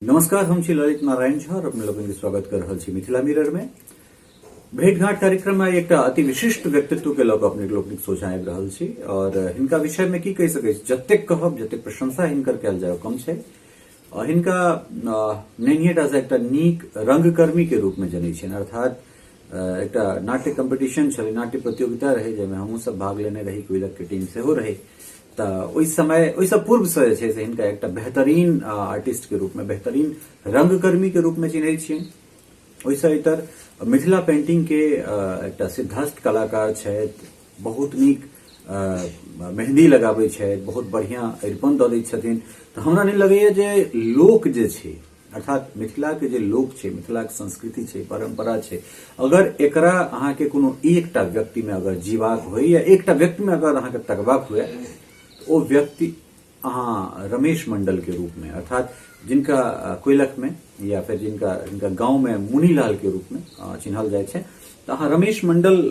नमस्कार, हम छी ललित नारायण झा और अपने लोगन के स्वागत कर रहल छी मिथिला मिरर में। भेंटघाट कार्यक्रम में एक अति विशिष्ट व्यक्तित्व के लग अपने लोग सोचा आबि रहल छी और हिनका विषय में की कहि सकै छी, जतेक कहब जतेक प्रशंसा हिनकर कयल जाय कम छै। हिनका नैनीटा से एकटा नीक रंगकर्मी के रूप में जनै छियनि, अर्थात एकटा नाट्य कॉम्पिटिशन छलै, नाट्य प्रतियोगिता रहे जाहिमे हमहूँ सब भाग लेने रही, कोइलक के टीम सेहो रहे। ओहि समय ओहि सब पूर्व से जे छै हिनका एकटा बेहतरीन आर्टिस्ट के रूप में, बेहतरीन रंगकर्मी के रूप में चिन्है छियनि। ओहिसँ इतर मिथिला पेंटिंग के एकटा सिद्धस्त कलाकार छथि, बहुत नीक मेहंदी लगाबै छथि, बहुत बढ़िया अरिपन दऽ दैत छथिन। तऽ हमरा नहि लगैए जे लोक जे छै, अर्थात मिथिला के जे लोक छै, मिथिला के संस्कृति छै, परंपरा छै, अगर एकरा अहाँके कोनो एकटा व्यक्ति में अगर जीवाक होय या एकटा व्यक्ति में अगर अहाँके तकबाक हुए, वो व्यक्ति अहाँ रमेश मंडल के रूप में, अर्थात जिनका कोइलख में या फिर जिनका गांव में मुनीलाल के रूप में चिन्हल जाय छै, तो अहाँ रमेश मंडल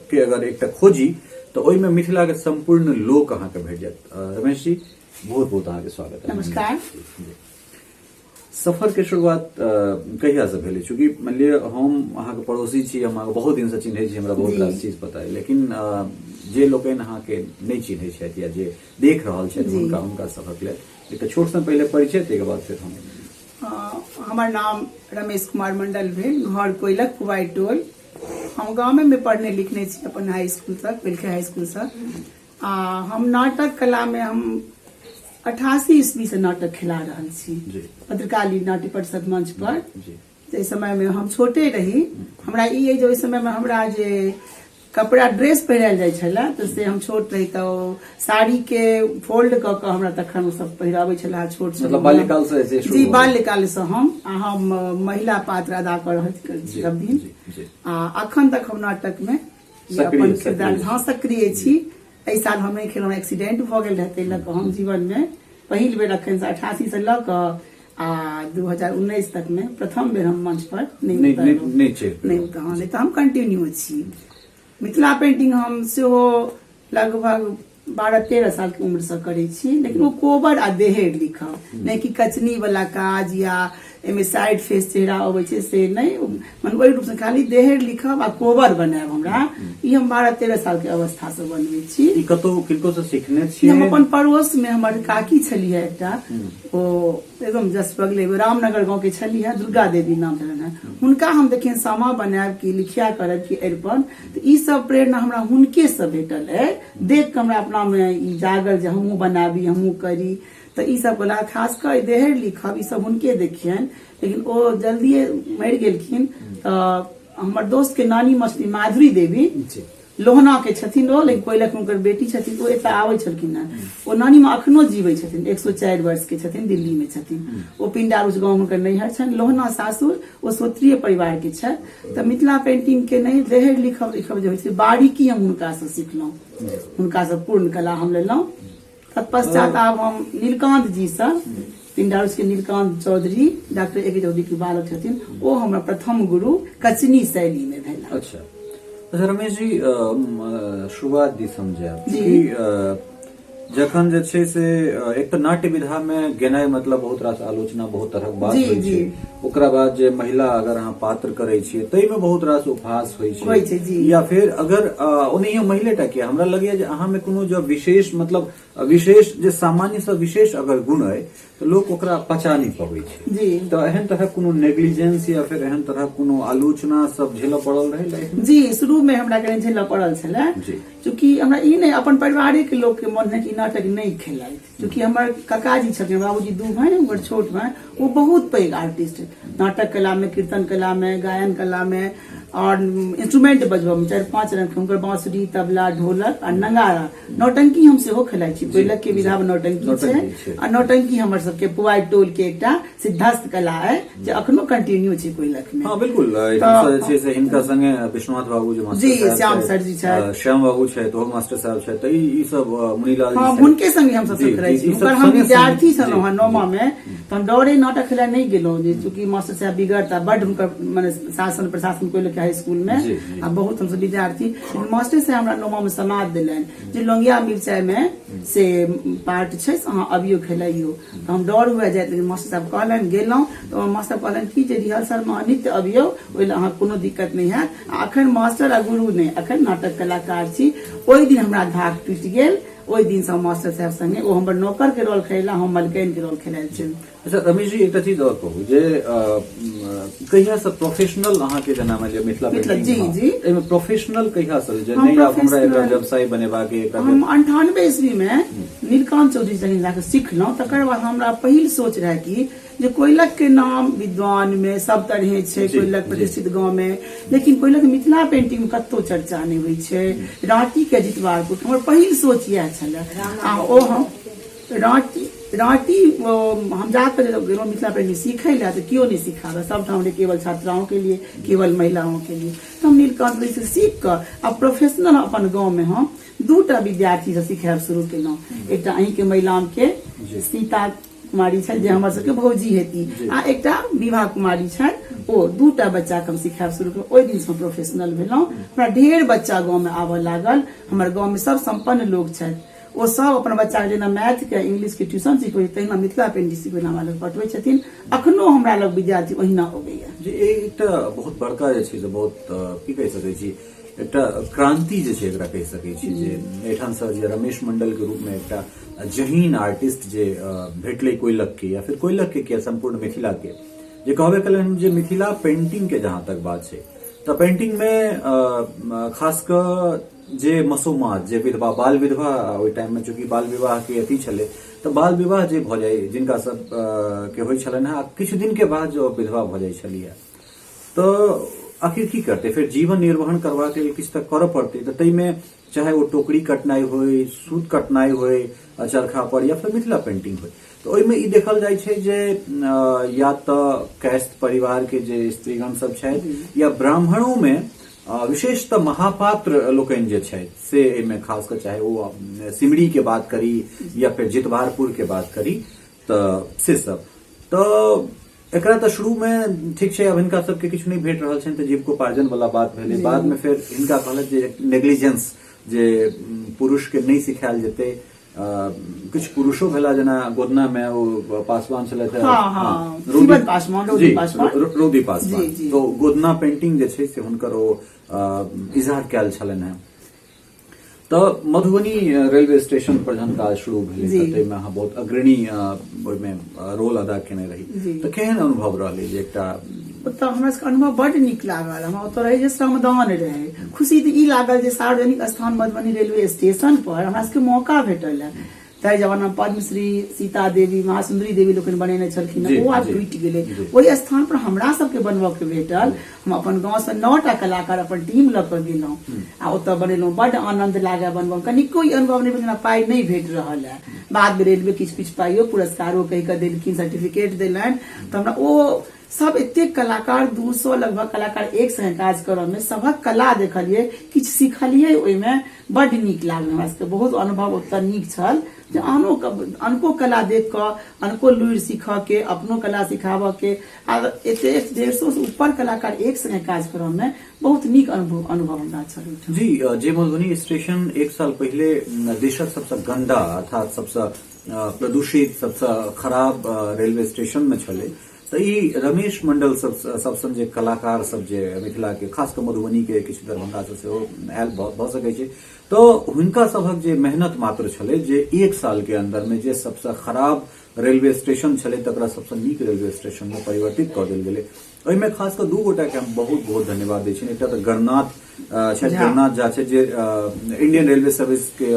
के अगर एकटा खोजी तो ओहि में मिथिला के संपूर्ण लोक अहाँ के भेट जायत। रमेश जी, बहुत बहुत अहाँ के स्वागत है। नमस्कार। सफर के शुरुआत कहिया से भेलै? चूंकि मान लिअ हम अहाँ के पड़ोसी छी, हम अहाँ बहुत दिन से चिन्है छी, हमरा बहुत रास चीज पता है, लेकिन जे लोकनि अहाँ के नहीं चिन्है छथि या जे देख रहल छथि हुनका सभक लेल एकटा छोट सन पहिले परिचय, तकर बाद फिर हम हमार नाम रमेश कुमार मंडल भेल, घर कोइलख पुवाई टोल। हम गाँव में पढ़ने लिखने छी अपन हाई स्कूल तक, पिलखे हाई स्कूल से। हम नाटक कला में हम 88 ईस्वी से नाटक खिला रहल छी, पत्रकाली नाट्य परिषद मंच पर। जे समय में हम छोटे रही, हमरा ई है जे ओहि समय में हमरा जे कपड़ा ड्रेस पहिरायल जाय छला, तो से हम छोट रही तो साड़ी के फोल्ड क के हमरा तखन सब पहिराबै छला छोट छोट, मतलब बाल्यकाल से जी बाल्यकाल से हम महिला पात्र अदा कर रहल छी सब दिन। अखन तक हम नाटक में अपन किरदार सक्रिय छी। एहि साल हम नहीं खेलौं, एक्सीडेंट भ गेल रहै, ताहि लऽ कऽ हम जीवन में पहिल बेर अखन से 88 से लऽ कऽ 2019 तक में प्रथम बेर हम मंच पर नहीं तो हम कंटिन्यू छी। मिथिला पेंटिंग हम सेहो लगभग 12-13 साल के उम्र से करे छी, लेकिन वो कोबर आ देहेर लिखब, नहीं कि कचनी वाला काज या एमे साइड फेस चेहरा अबै छै से नहीं, मन ओहि रूप से खाली देहेर लिखब आ कोबर बनाएब। हमरा ई हम 12-13 साल के अवस्था से बनबै छी। ई कतौ किनको से सीखने छी? हम अपन पड़ोस में हमर काकी छलिए एकटा, ओ एकदम जस बगले रामनगर गांव के छलिए, दुर्गा देवी नाम छलनि। हुनका हम देखियन सामा बनाएब की लिखिया करब की अरिपन, तो ई सब प्रेरणा हमरा हुनके से भेटल है। देख के हमरा अपना में ई जागल जे हमहूँ बनाबी, हमहूँ करी। तो ई सब कला खास कर देहर लिखब ई सब हुनके देखियन, लेकिन ओ जल्दी मरि गेलखिन। हमर दोस्त के नानी मछली माधुरी देवी लोहना के छथिन ओ, लेकिन कोइलख हुनकर बेटी छथिन, ओ एतऽ आबै छलखिन हैं। ओ नानी माँ अखनो जीवै छथिन, 104 वर्ष के छथिन, दिल्ली में छथिन। ओ पिंडारुच गाँव हुनकर नैहर छनि, लोहना सासुर, ओ क्षत्रिय परिवार के छथि। तऽ मिथिला पेंटिंग के नहीं देहर लिखब जे होइ छै बारीकी हम हुनका से सिखलहुँ, हुनका से पूर्ण कला हम लेलहुँ। तत्पश्चात आब हम नीलकांत जी से, पिंडारुच के नीलकांत चौधरी, डॉक्टर ए के चौधरी के बालक छथिन, ओ हमरा प्रथम गुरु कचनी शैली में भेला। अच्छा रमेश जी, शुरुआत दी समझायब जखन जे छै से एक तो नाट्य विधा में गेनाइ मतलब बहुत रास आलोचना, बहुत तरहक बात होइ छै। ओकरा बाद जे महिला अगर अहाँ पात्र करै छियै तै में बहुत रास उपहास होइ छै, या फिर अगर ओनहियो महिलेटा के हमरा लगैया जे अहाँ में कोनो जो विशेष मतलब विशेष जे सामान्य से विशेष अगर गुण है तो लोग ओकरा पचा नहीं पबै छै। तो एहन तरह कोनो नेग्लिजेंस या फिर एहन तरह कोनो आलोचना सब झेलऽ पड़ल रहे लाइफ में? जी, शुरू में हमरा कने झेलऽ पड़ल छलै, चूंकि हमरा ई नहीं अपन परिवारे के लोग के मन है कि नाटक नहीं खेलाइत। चूंकि हमर काकाजी छथिन, बाबूजी दू भाई, हमर छोट भाई, वो बहुत पैघ आर्टिस्ट है नाटक कला में, कीर्तन कला में, गायन कला में और इंस्ट्रूमेंट बजबऽ में 4-5 रंग के हुनकर बांसुरी, तबला, ढोलक आ नगारा। नौटंकी हम सेहो खेलाइ छी, कोइलख के विधा में नौटंकी छै, आ नौटंकी हमर सबके पुवाई टोल के एकटा सिद्धस्त कला है जे अखनो कंटिन्यू छै कोइलख में। हां बिल्कुल, जे छै हिनका संगे विश्वनाथ बाबू जे मास्टर जी, श्याम सर जी छै, श्याम बाबू छै, तो मास्टर साहब छै, त ई सब मुनीलाल जी। हां, हुनके संगे हम सब करै छी। हुनकर हम विद्यार्थी छलहुं हन 9मा में, तो हम डरे नाटक खेला नहीं गेलहुं, जे चूंकि मास्टर साहब बिगड़ता बड, हुनकर माने शासन प्रशासन कोइलख हाई स्कूल में जी, जी। आ बहुत हमसे विद्यार्थी लेकिन मास्टर से हमरा नौमा में समाज दिलन जे लौंगिया मिर्चाई में से पार्ट छै से अहाँ अबियो खेलाइयो तो हम डर हुए जाए लेकिन मास्टर साहब कहलन गेलहुं तो मास्टर कहलन कि जे रिहर्सल में नित्य अबियो ओइ ला अहाँ कोनो दिक्कत नहीं है अखन मास्टर आ गुरु नहीं अखन नाटक कलाकार छी ओइ दिन हमरा धाक टूटि गेल ओहि दिन से मास्टर साहब संगे ओ हमर नौकर के रोल खेला हम मलकैन के रोल खेलाइ छी। अच्छा रमेश जी एकटा चीज और कहू जे कहिया से प्रोफेशनल अहाँ के जेना मानि लिअ मिथिला पेंटिंग जी, जी। एमे प्रोफेशनल कहिया से जे हम नहीं आब हमरा एकरा प्रोफेशनल- व्यवसाय बनेबा के एकरा हम 98 ईस्वी में नीलकांत चौधरी से जाके सीखलहुं तकर बाद हमरा पहिल सोच रहे कि जे कोयलक के नाम विद्वान में सब तरह छै जी, कोयलक जी। प्रतिष्ठित गांव में लेकिन कोयलक मिथिला पेंटिंग में कतो चर्चा नहीं हुई छै राँटी के जितवारपुर हमर पहिल सोच यह छले आ ओ हम राँटी हम जाकर गेलहुँ मिथिला पेंटिंग सीखै ला तो क्यों नहीं सिखाबे सब ठाम केवल छात्राओं के लिए केवल महिलाओं के लिए तो हम नीलकांत से सीख कर अब प्रोफेशनल अपन गांव में हम 2टा विद्यार्थी से सिखाब शुरू केलहुँ एकटा अहीं के महिलाम के सीता कुमारी छै जे हमर सबके भौजी हेती आ एकटा विवाह कुमारी छै ओ 2टा बच्चा के हम सिखाब शुरू केलहुँ ओहि दिन से हम प्रोफेशनल भेलहुँ हमरा ढेर बच्चा गांव में आबऽ लागल हमर गांव में सब संपन्न लोग छथि ओ सब अपन बच्चा के जेना मैथ के इंग्लिश के ट्यूशन सिखबै तहिना मिथिला पेंटिंग सिखबै हमरा लग पढ़बै छथिन अखनो हमरा लग विद्यार्थी ओहिना अबैया जे एकटा बहुत बड़का जे छै से बहुत की कहि सकै छी एकटा क्रांति जे छै एकरा कहि सकै छी जे एठाम से जे रमेश मंडल के रूप में एकटा जहीन आर्टिस्ट जे भेटलै कोयलक के या फिर कोयलक के संपूर्ण मिथिला के जे कहबे कलन जे मिथिला पेंटिंग के जहां तक बात छै तो पेंटिंग में खास कर जे मसोमात जे विधवा बाल विधवा ओहि टाइम में चूंकि बाल विवाह के अथी छलै तो बाल विवाह जे भ जाय जिनका सब के होइ छलनि हैं किछु दिन के बाद जो विधवा भ जाय छलियै तो आखिर की करते फिर जीवन निर्वहन करबा के लिए किछु तक करऽ पड़ते तो तई में चाहे वो टोकरी कटनाई होय सूत कटनाई होय चरखा पर या फिर मिथिला पेंटिंग होय तो ओहिमे ई देखल जाइ छै जे या तो कैस्त परिवार के जे स्त्रीगण सब छथि या ब्राह्मणों में विशेषतः महापात्र लोकनि जे छथि से एहिमे खास कर चाहे वो सिमरी के बात करी या फिर जितवारपुर के बात करी तो से सब तो एकरा तो शुरू में ठीक छै अब हिनका सबके किछु नहीं भेट रहल छनि तो जीविकोपार्जन वाला बात भेलै बाद में फिर हिनका कहलक जे नेग्लिजेंस जे पुरुष के नहीं सिखायल जेतै किछु पुरुषो भेला जेना गोदना में वो पासवान छलै शिवद पासवान रौदी पासवान जी, जी। तो गोदना पेंटिंग जे छै से हुनकर ओ इजहार कयल छलनि हैं तो मधुबनी रेलवे स्टेशन पर जहन काज शुरू भेलै जी। ताहि में अहाँ बहुत अग्रणी ओहिमे रोल अदा केने रही जी। तो केहन अनुभव रहलै जे एकटा ओतऽ हमरा सबके अनुभव बड नीक लागल हमरा ओतऽ रहे जे श्रमदान रहे खुशी तऽ ई लागल जे सार्वजनिक स्थान मधुबनी रेलवे स्टेशन पर हमरा सबके मौका भेटल है ताहि जमाना में पद्मश्री सीता देवी महासुंदरी देवी लोकनि बनेने छलखिन जी, ओ आब जी, टूटि गेलै जी। ओहि स्थान पर हमरा सबके बनबऽ के भेटल हम अपन गाँव से 9टा कलाकार अपन टीम लऽ कऽ गेलहुँ आ ओतऽ बनेलहुँ बड आनंद लागे बनबऽ में कनिको ई अनुभव नहीं भेल पाई नहीं भेट रहल है बाद में रेलवे किछु किछु पाइयो पुरस्कारो कहि कऽ देलखिन सर्टिफिकेट देलनि तो हमरा ओ सब एतेक कलाकार 200 लगभग कलाकार एक संगे काज करऽ में सबक कला देखलियै किछु सिखलियै ओहिमे बड नीक लागल हमरा सबके बहुत अनुभव ओतऽ नीक छल जे अनको कला देख कऽ अनको लुरि सीखऽ के अपनो कला सिखाबऽ के आ एते 150 से ऊपर कलाकार एक संगे काज करऽ में बहुत नीक अनुभव हमरा छल। जी जे मधुबनी स्टेशन एक साल पहले देशक सबसे गंदा अर्थात सबसे प्रदूषित सबसे खराब रेलवे स्टेशन में छलै तो ई रमेश मंडल सब जे कलाकार सब जे मिथिला के खास कर मधुबनी के किछु दरभंगा से सेहो आयल भऽ सकै छै तो हुनका सबहक जे मेहनत मात्र छलै जे एक साल के अंदर में जे सबसे खराब रेलवे स्टेशन छलै तकरा सबसे नीक रेलवे स्टेशन में परिवर्तित कऽ देल गेलै ओहिमे खास कर 2 गोटा के हम बहुत बहुत धन्यवाद दै छी एकटा तऽ गणनाथ छथि गणनाथ झा छै जे इंडियन रेलवे सर्विस के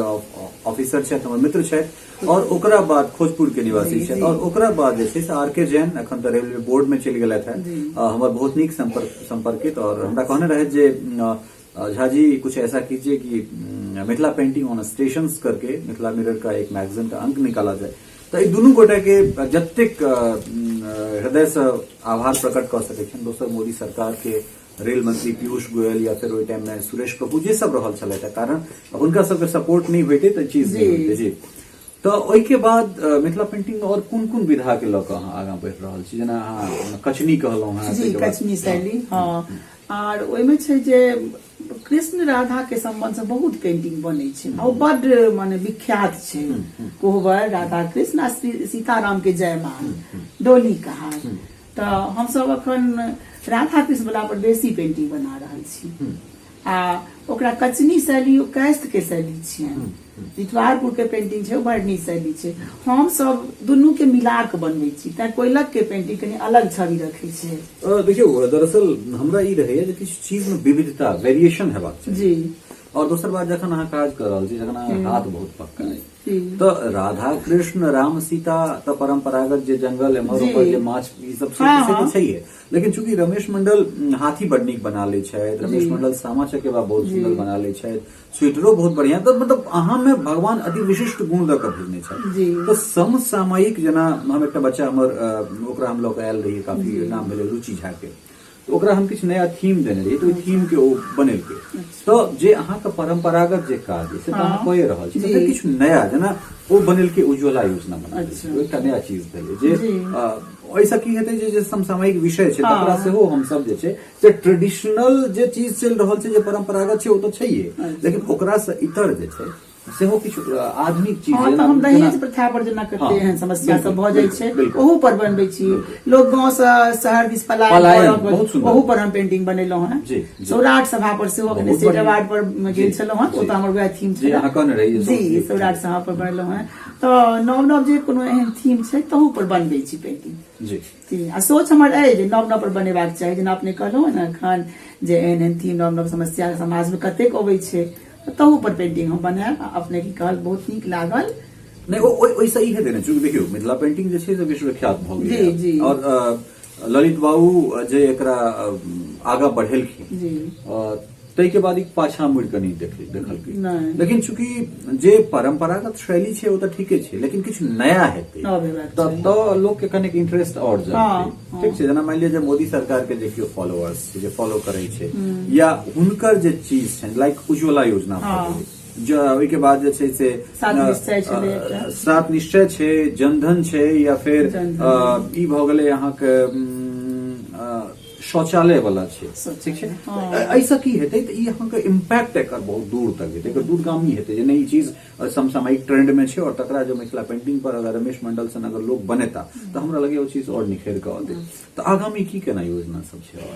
ऑफिसर छथि हमर मित्र छथि और ओकरा बाद खोजपुर के निवासी छथि और ओकरा बाद जे छै से आर के जैन अखन तऽ रेलवे बोर्ड में चलि गेलथि हैं हमर बहुत नीक संपर्कित और हमरा कहने रहे जे झा जी कुछ ऐसा कीजिए कि मिथिला पेंटिंग ऑन स्टेशन करके मिथिला मिरर का एक मैगजीन का अंक निकाला जाए तो ई दुनू गोटे के जतेक हृदय से आभार प्रकट कर सकै छनि दोसर मोदी सरकार के रेल मंत्री पीयूष गोयल या फिर ओहि टाइम में सुरेश प्रभु जे सब रहल छलथि कारण हुनका सबके सपोर्ट नहीं होइते तऽ चीज नहीं होइते जी तो ओहि के बाद मिथिला पेंटिंग और कोन कोन विधा के लऽ कऽ अहाँ आगाँ बढ़ि रहल छी जेना अहाँ कचनी कहलहुँ जी कचनी शैली हाँ और ओहिमे छै जे कृष्ण राधा के संबंध से बहुत पेंटिंग बनै छै आ ओ बड माने विख्यात छै कोहबर राधा कृष्ण आ सीताराम के जयमाल डोली कहार तऽ हमसब अखन राधा कृष्ण वाला पर बेसी पेंटिंग बना रहल छी आ ओकरा कचनी शैली कैस्थ के शैली छियनि जितवारपुर के पेंटिंग छै बर्णी शैली छै हम सब दुनू के मिला के बनबै छी तैं कोयलक के पेंटिंग कनी अलग छवि रखै छै देखियो दरअसल हमरा ई रहैया जे किछु चीज में विविधता वेरिएशन हेबाक चाही जी और दोसर बात जखन अहाँ काज कर रहल छी जखन अहाँ हाथ बहुत पक्का है तो राधा कृष्ण राम सीता तो परंपरागत जे जंगल एमहर ऊपर जे माछ ई सब से तो छैहे लेकिन चूंकि रमेश मंडल हाथी बड़ नीक बना ले छथि रमेश मंडल सामा चकेवा बहुत सुंदर बना ले छथि स्वेटरो बहुत बढ़िया तो मतलब अहाँ में भगवान अति विशिष्ट गुण दऽ कऽ भेजने छथि तो समसामयिक जेना हम एकटा बच्चा हमर ओकरा हम लोग आयल रहिए काफी नाम भेलै रुचि झा के ओकरा हम किछु नया थीम देने रहिए तो थीम के ओ बनेलकै तो जे अहाँके परंपरागत जे काज है से तो अहाँ कहि रहल छी तो किछु नया जेना ओ बनेलकै उज्ज्वला योजना बनेलकै एकटा नया चीज भेलै जे ऐसा की हेतै जे समसामयिक विषय छै तकरा सेहो हम सब जे छै जे ट्रेडिशनल जे चीज चलि रहल छै जे परंपरागत छै ओ तो छैहे लेकिन ओकरा से इतर जे छै सेहो किछु आधुनिक चीज हाँ, तो हम दहेज प्रथा पर जेना कते एहन समस्या सब भ जाय छै ओहू पर बनबै छी लोग गांव से शहर दिस पलायन ओहू पर हम पेंटिंग बनेलहुं हैं सौराठ सभा पर सेहो अपने स्टेट अवार्ड पर गेल छलहुं हैं ओ त हमर वह थीम छै अहाँ कहने रही जी सौराठ सभा पर बनेलहुं हैं तो नव नव जे कोनो एहन थीम छै तहू पर बनबै छी पेंटिंग जी आ सोच हमर है जे नव नव पर बनेबाक चाही जेना अपने कहलहुं ने एखन जे एहन एहन थीम नव नव समस्या समाज में कतेक अबै छै तहू पर पेंटिंग हम बनायब अपने की कहल बहुत नीक लागल नहीं वैसा ही है देने चूंकि देखियो मिथिला पेंटिंग जे छै से विश्वविख्यात भ गेलै जी और ललित बाबू जे एकरा आगा बढ़ेलखिन जी तै के बाद पाछा मुड़ के नहीं देखलकै लेकिन चूंकि जे परंपरागत शैली छै ओ त ठीके छै लेकिन किछु नया हेतै तो लोग के कनेक इंटरेस्ट और जातै ठीक छै जेना मान लिअ जे मोदी सरकार के जे कियो फॉलोअर्स छै जे फॉलो करै छै या हुनकर जे चीज छै लाइक उज्ज्वला योजना ओहि के बाद जे छै से सात निश्चय छै जनधन छै या फिर ई भ गेलै अहाँके शौचालय वाला छै ठीक छै ऐसा की हेतै तऽ ई अहाँके इम्पैक्ट एकर बहुत दूर तक हेतै एकर दूरगामी हेतै जे नहि ई चीज समसामयिक ट्रेंड में छै और तकरा जो मिथिला पेंटिंग पर अगर रमेश मंडल सन अगर लोग बनेता तऽ हमरा लगे ओ चीज और निखैर कऽ औतै तऽ आगामी की केना योजना सब छै और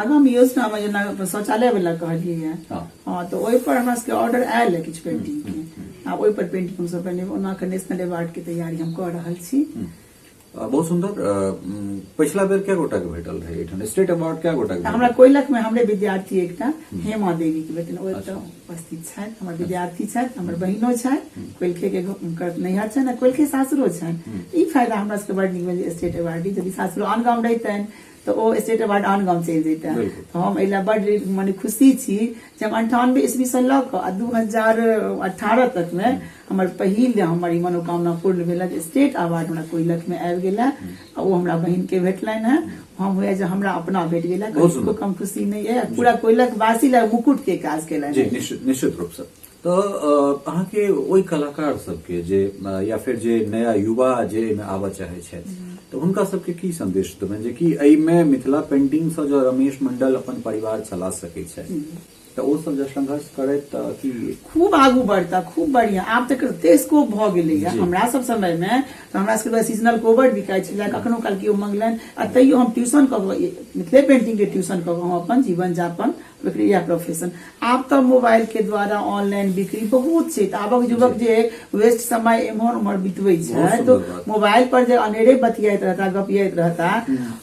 आगामी योजना में जेना शौचालय वाला कहलियै हाँ तो ओहि पर हमरा सबके ऑर्डर आयल है किछु पेंटिंग के आ ओहि पर पेंटिंग हम सब बनेबै ओना के नेशनल अवार्ड के तैयारी हम कऽ रहल छी बहुत सुंदर पिछला बेर क्या गोटा के भेटल रहे एठन स्टेट अवार्ड क्या गोटा के हमरा कोइलख में हमरे विद्यार्थी एकटा हेमा देवी के बेटन ओ तऽ उपस्थित छथि हमर विद्यार्थी छथि हमर बहिनो छथि कोइलखे के नैहर छनि आ कोइलखे सासुरो छनि ई फायदा हमरा सबके बड़ नीक भेल स्टेट अवार्ड यदि सासुरो आन गाम रहितनि तो ओ स्टेट अवार्ड आन गाम चलि जैते तो हम एला बड़ माने खुशी छी जे हम 98 ईस्वी से लऽ कऽ 2018 तक में हमर पहिल हमर ई मनोकामना पूर्ण भेल स्टेट अवार्ड हमरा कोइलख में आबि गेल आ ओ हमरा बहिन के भेटलनि है हम हुए जे हमरा अपना भेट गेल उसको कम खुशी नहीं है पूरा कोइलख वासी ला मुकुट के काज केलनि जी निश्चित रूप से तो अहाँके ओहि कलाकार सबके जे या फिर जे नया युवा जे आबऽ चाहे छथि तो हुनका सबके की संदेश देबनि जे कि एहिमे मिथिला पेंटिंग से जो रमेश मंडल अपन परिवार चला सकै छै तो ओ सब जब संघर्ष करे तो की खूब आगू बढ़ता खूब बढ़िया आब तक तेज को भ गेलै हमरा सब समय में तो हमरा सबके सीजनल कोबर बिकाय छलै कखनो काल केओ मंगलनि आ तैयो हम ट्यूशन क मिथिले पेंटिंग के ट्यूशन क हम अपन जीवन यापन प्रक्रिया प्रोफेशन आब तो मोबाइल के द्वारा ऑनलाइन बिक्री बहुत छै आबक युवक जे वेस्ट समय एम्हर उम्हर बितबै छै तो मोबाइल पर जे अनेरे बतियाइत रहता गपियाइत रहता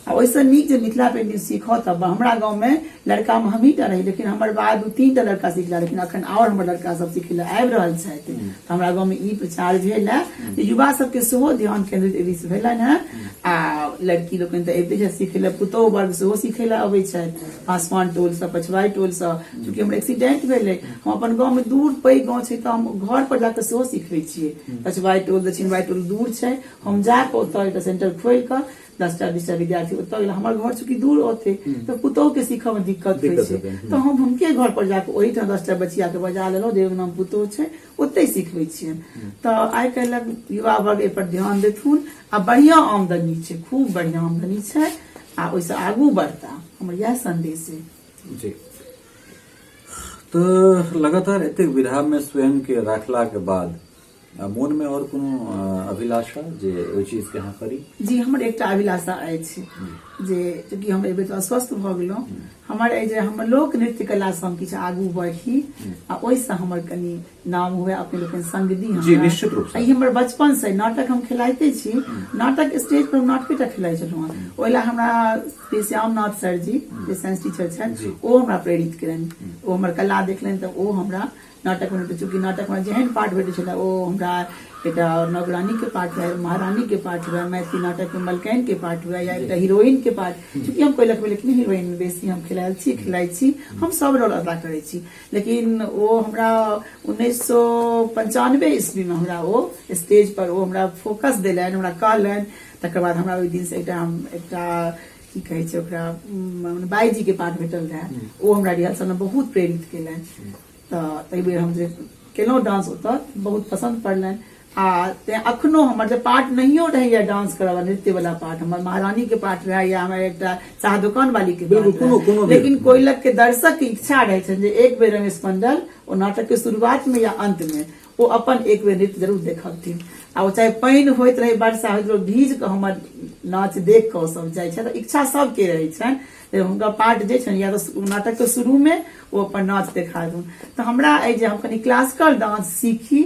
आ ओइसे नीक जे मिथिला पेंटिंग सीखो तब हमरा गांव में लड़का में हम ही टा रही लेकिन हमर बाद 2-3 लड़का सिखला लेकिन अखन और हमर लड़का सब सिखे ला आबि रहल छथि तो हमरा गांव में ई प्रचार भेल है युवा सबके सेहो ध्यान केंद्रित एहिस भेलनि है आ लड़की लोकनि तऽ एबे सिखे ला पुतोह वर्ग सेहो सिखे ला अबै छथि पासवान टोल से पछवाई टोल से चूंकि हमर एक्सीडेंट भेलै हम अपन गांव में दूर पैघ गांव छै तऽ हम घर पर जाके सेहो सिखबै छियै पछवाई टोल दक्षिणवाई टोल दूर छै हम जाके ओतऽ एकटा सेंटर खोलि कऽ 10टा 20टा विद्यार्थी ओतऽ गेल हमर घर चूंकि दूर ओते तऽ पुतोह के सीखऽ में दिक्कत होइ छै तऽ हम हुनके घर पर जाके ओहिठाम 10टा बच्चिया के बजा लेलहुँ देव नाम पुतोह छै ओतै सिखबै छियनि तऽ आइ काल्हि युवा वर्ग एहि पर ध्यान देथुन आ बढ़िया आमदनी छै खूब बढ़िया आमदनी छै आ ओइसे आगू बढ़ता हमर यह संदेश है जी तो लगातार एतेक विधा में स्वयं के रखला के बाद मोन में और कोनो अभिलाषा जे ओई चीज के अहाँ करी? जी हमर एकटा अभिलाषा अछि जे चूँकि हम एबे तो अस्वस्थ भ गेलहुँ, हमर एहि जे हमर लोक नृत्य कला से हम किछु आगू बढ़ी आ ओहिसँ हमर कनि नाम हुए, अपने लोकनि संग दी जी निश्चित रूप से। ई हमर बचपन से नाटक हम खेलाइते छी, नाटक स्टेज पर नाटकेटा खेलाइ छलहुँ हेँ। ओहि ला हमरा श्री श्यामनाथ सर जी जे साइंस टीचर छथि ओ हमरा प्रेरित केलनि, ओ हमर कला देखलनि तऽ ओ हमरा नाटक में, चूँकि नाटक में जेहन पाठ भेटै छलै ओ हमरा एकटा नौकरानी के पाठ हुए, महारानी के पाठ हुए, मैथिली नाटक में मलकैन के पाठ हुए या एकटा हीरोइन के पाठ, चूँकि हम कोई लखबे लेकिन हीरोइन में बेसी हम खेलाइ छी, हम सब रोल अदा करै छी। लेकिन ओ हमरा 1995 ईस्वी में हमरा ओ स्टेज पर ओ हमरा फोकस देलनि, हमरा कहलनि। तकर बाद हमरा ओहि दिन से एकटा की कहै छै ओकरा बाईजी के पाठ भेटल रहे, ओ हमरा रिहर्सल में बहुत प्रेरित केलनि। तऽ एहि बेर हम जे केलहुँ डांस ओतऽ बहुत पसंद पड़लनि। आ अखनो हमर जे पाठ नहियो रहैया डांस करब नृत्य वाला पाठ, हमर महारानी के पाठ रहे या हमर एकटा चाह दुकान वाली के पाठ रहे, लेकिन कोइलक के दर्शक के इच्छा रहे छनि जे एक बेर रमेश मंडल ओ नाटक के शुरुआत में या अंत में ओ अपन एक बेर नृत्य जरूर देखबथिन। आ ओ चाहे पानि होइत रहे, वर्षा होइत रहे, भीज के हमर नाच देख कऽ सब जाइ छै। तऽ इच्छा सबके रहै छनि हुनका पाठ जे छनि या तो नाटक के शुरू में ओ अपन नाच देखा दून। तऽ हमरा अइ जे हम कनि क्लासिकल डांस सीखी,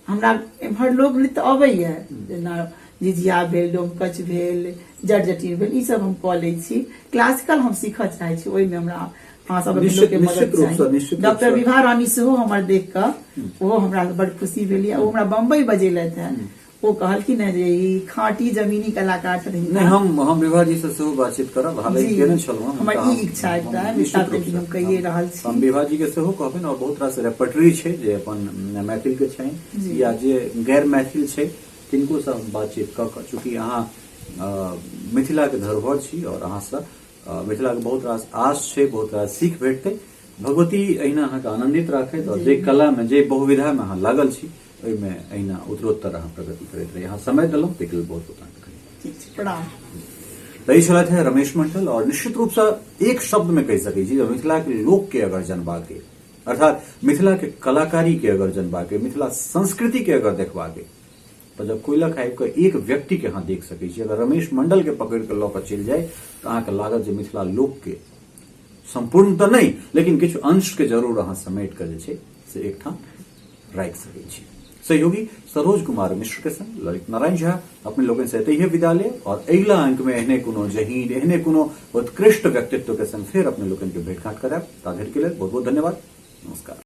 हमरा एम्हर लोक नृत्य अबैया जेना झिझिया भेल, डोमकच भेल, जटजटिन भेल, ई सब हम कऽ लै छी। क्लासिकल हम सीखऽ चाहै छी, ओहिमे हमरा अहाँ सब के मदद चाही। डॉक्टर विभा रानी सेहो हमर देख कऽ ओहो हमरा बड़ खुशी भेल। ओ हमरा बम्बई बजेलथि है, ओ कहलखिन है जे ई खाँटी जमीनी कलाकार छथिन। नहीं हम विभा जी से सेहो बातचीत करब, हालांकि केने छलहुँ हमर ई इच्छा एकटा हम कहिए रहल छी। हम विभा जी के सेहो कहबनि, और बहुत रास रेपर्टरी छै जे अपन मैथिल के छनि या जे गैर मैथिल छै तिनको से हम बातचीत कऽ कऽ, चूँकि अहाँ मिथिला के धरोहर छी और अहाँ से मिथिला के बहुत रास आश छै, बहुत रास सीख भेटतै। भगवती अहिना अहाँके आनंदित राखैत और जे कला में जे बहुविधा में अहाँ लागल छी ओहिमे अहिना उत्तरोत्तर अहाँ प्रगति करैत रही। अहाँ समय देलहुँ ताहिके लेल बहुत बहुत अहाँके प्रणाम। तही छलथि है रमेश मंडल, और निश्चित रूप से एक शब्द में कहि सकै छी मिथिला के लोक के अगर जनबाके, अर्थात मिथिला के कलाकारी के अगर जनबाके, मिथिला संस्कृति के अगर देखबाके, तो जब कोइलक आबि कऽ एक व्यक्ति के अहाँ देख सकै छी। अगर रमेश मंडल के पकड़ के लऽ कऽ चलि जाय तऽ अहाँके लागत जे मिथिला लोक के संपूर्ण तऽ नहीं लेकिन किछु अंश के जरूर अहाँ समेट कऽ जे छै से एकठाम राखि सकै छी। सहयोगी सरोज कुमार मिश्र के संग ललित नारायण झा अपने लोगन से एतहिए विदा ले, और अगिला अंक में एहने कोनो जहीन, एहने कोनो उत्कृष्ट व्यक्तित्व के संग फिर अपने लोगन के भेंट घाट करब। ताधरि के लेल बहुत बहुत धन्यवाद, नमस्कार।